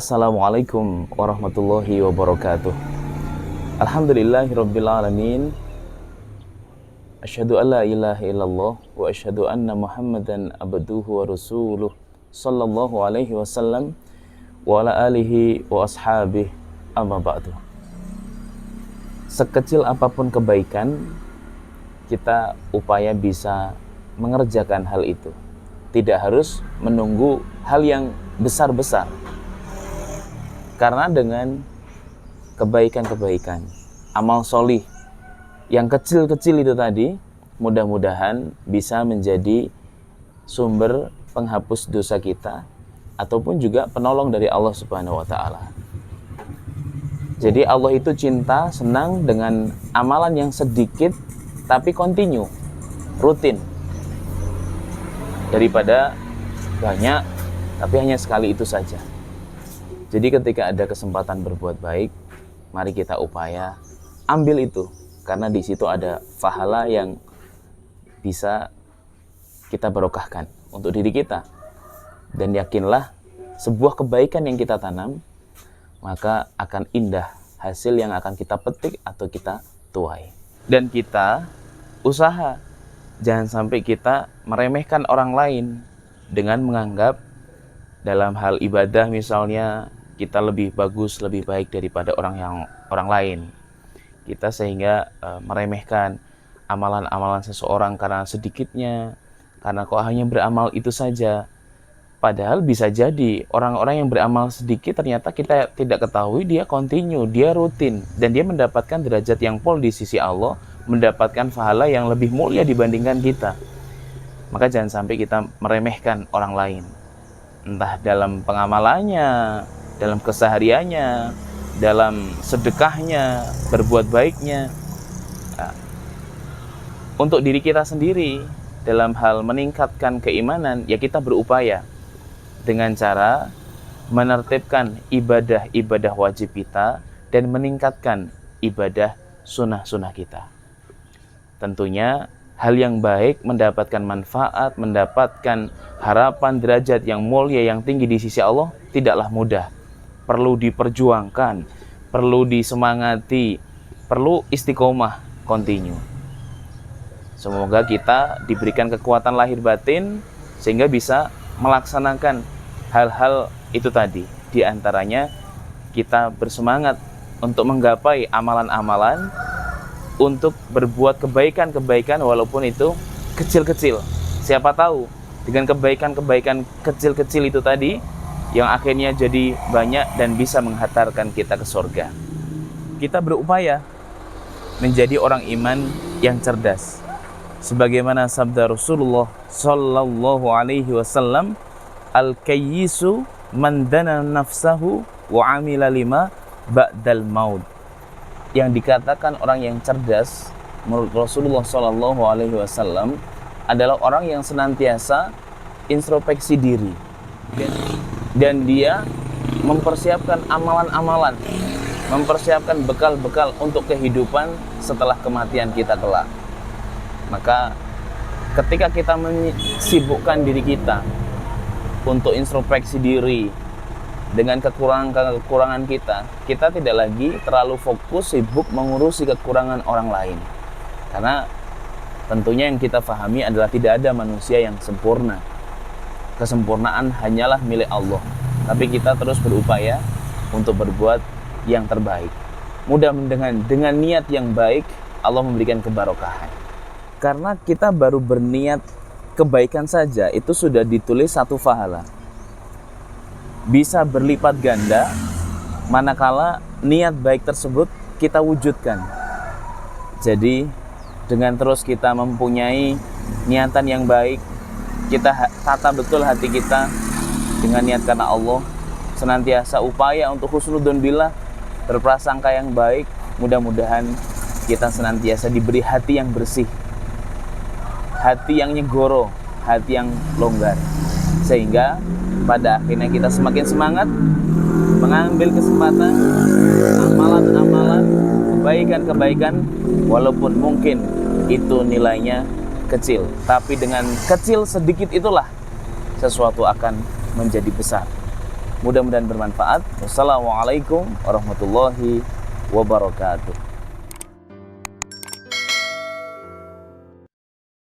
Assalamualaikum warahmatullahi wabarakatuh. Alhamdulillahirabbil alamin. Asyhadu an la ilaha illallah wa asyhadu anna Muhammadan abduhu wa rasuluh sallallahu alaihi wasallam wa ala alihi wa ashabihi amma ba'du. Sekecil apapun kebaikan, kita upaya bisa mengerjakan hal itu. Tidak harus menunggu hal yang besar-besar. Karena dengan kebaikan-kebaikan, amal solih yang kecil-kecil itu tadi, mudah-mudahan bisa menjadi sumber penghapus dosa kita ataupun juga penolong dari Allah Subhanahu wa Ta'ala. Jadi Allah itu cinta, senang dengan amalan yang sedikit tapi kontinu, rutin, daripada banyak tapi hanya sekali itu saja. Jadi ketika ada kesempatan berbuat baik, mari kita upaya ambil itu, karena di situ ada pahala yang bisa kita barokahkan untuk diri kita. Dan yakinlah, sebuah kebaikan yang kita tanam, maka akan indah hasil yang akan kita petik atau kita tuai. Dan kita usaha, jangan sampai kita meremehkan orang lain dengan menganggap dalam hal ibadah misalnya kita lebih bagus, lebih baik daripada orang lain. Kita sehingga meremehkan amalan-amalan seseorang karena sedikitnya, karena kok hanya beramal itu saja. Padahal bisa jadi orang-orang yang beramal sedikit ternyata kita tidak ketahui dia kontinu, dia rutin, dan dia mendapatkan derajat yang pol di sisi Allah, mendapatkan pahala yang lebih mulia dibandingkan kita. Maka jangan sampai kita meremehkan orang lain, entah dalam pengamalannya, dalam kesehariannya, dalam sedekahnya, berbuat baiknya. Nah, untuk diri kita sendiri, dalam hal meningkatkan keimanan, ya kita berupaya dengan cara menertibkan ibadah-ibadah wajib kita dan meningkatkan ibadah sunnah-sunnah kita. Tentunya hal yang baik, mendapatkan manfaat, mendapatkan harapan derajat yang mulia, yang tinggi di sisi Allah, tidaklah mudah. Perlu diperjuangkan, perlu disemangati, perlu istiqomah kontinu. Semoga kita diberikan kekuatan lahir batin sehingga bisa melaksanakan hal-hal itu tadi. Di antaranya kita bersemangat untuk menggapai amalan-amalan, untuk berbuat kebaikan-kebaikan walaupun itu kecil-kecil. Siapa tahu dengan kebaikan-kebaikan kecil-kecil itu tadi yang akhirnya jadi banyak dan bisa menghantarkan kita ke surga. Kita berupaya menjadi orang iman yang cerdas. Sebagaimana sabda Rasulullah sallallahu alaihi wasallam, al-kayyisu man dana nafsahu wa amila lima ba'dal maut. Yang dikatakan orang yang cerdas menurut Rasulullah sallallahu alaihi wasallam adalah orang yang senantiasa introspeksi diri. Dan dia mempersiapkan amalan-amalan, mempersiapkan bekal-bekal untuk kehidupan setelah kematian kita kelak. Maka ketika kita mensibukkan diri kita untuk introspeksi diri dengan kekurangan-kekurangan kita tidak lagi terlalu fokus sibuk mengurusi kekurangan orang lain. Karena tentunya yang kita pahami adalah tidak ada manusia yang sempurna. Kesempurnaan hanyalah milik Allah. Tapi kita terus berupaya untuk berbuat yang terbaik. Mudah-mudahan dengan niat yang baik Allah memberikan kebarokahan. Karena kita baru berniat kebaikan saja itu sudah ditulis satu pahala. Bisa berlipat ganda manakala niat baik tersebut kita wujudkan. Jadi dengan terus kita mempunyai niatan yang baik, kita tata betul hati kita dengan niat karena Allah, senantiasa upaya untuk husnudzon billah, berprasangka yang baik. Mudah-mudahan kita senantiasa diberi hati yang bersih, hati yang nyegoro, hati yang longgar, sehingga pada akhirnya kita semakin semangat mengambil kesempatan amalan-amalan, kebaikan-kebaikan, walaupun mungkin itu nilainya kecil, tapi dengan kecil sedikit itulah sesuatu akan menjadi besar. Mudah-mudahan bermanfaat. Wassalamualaikum warahmatullahi wabarakatuh.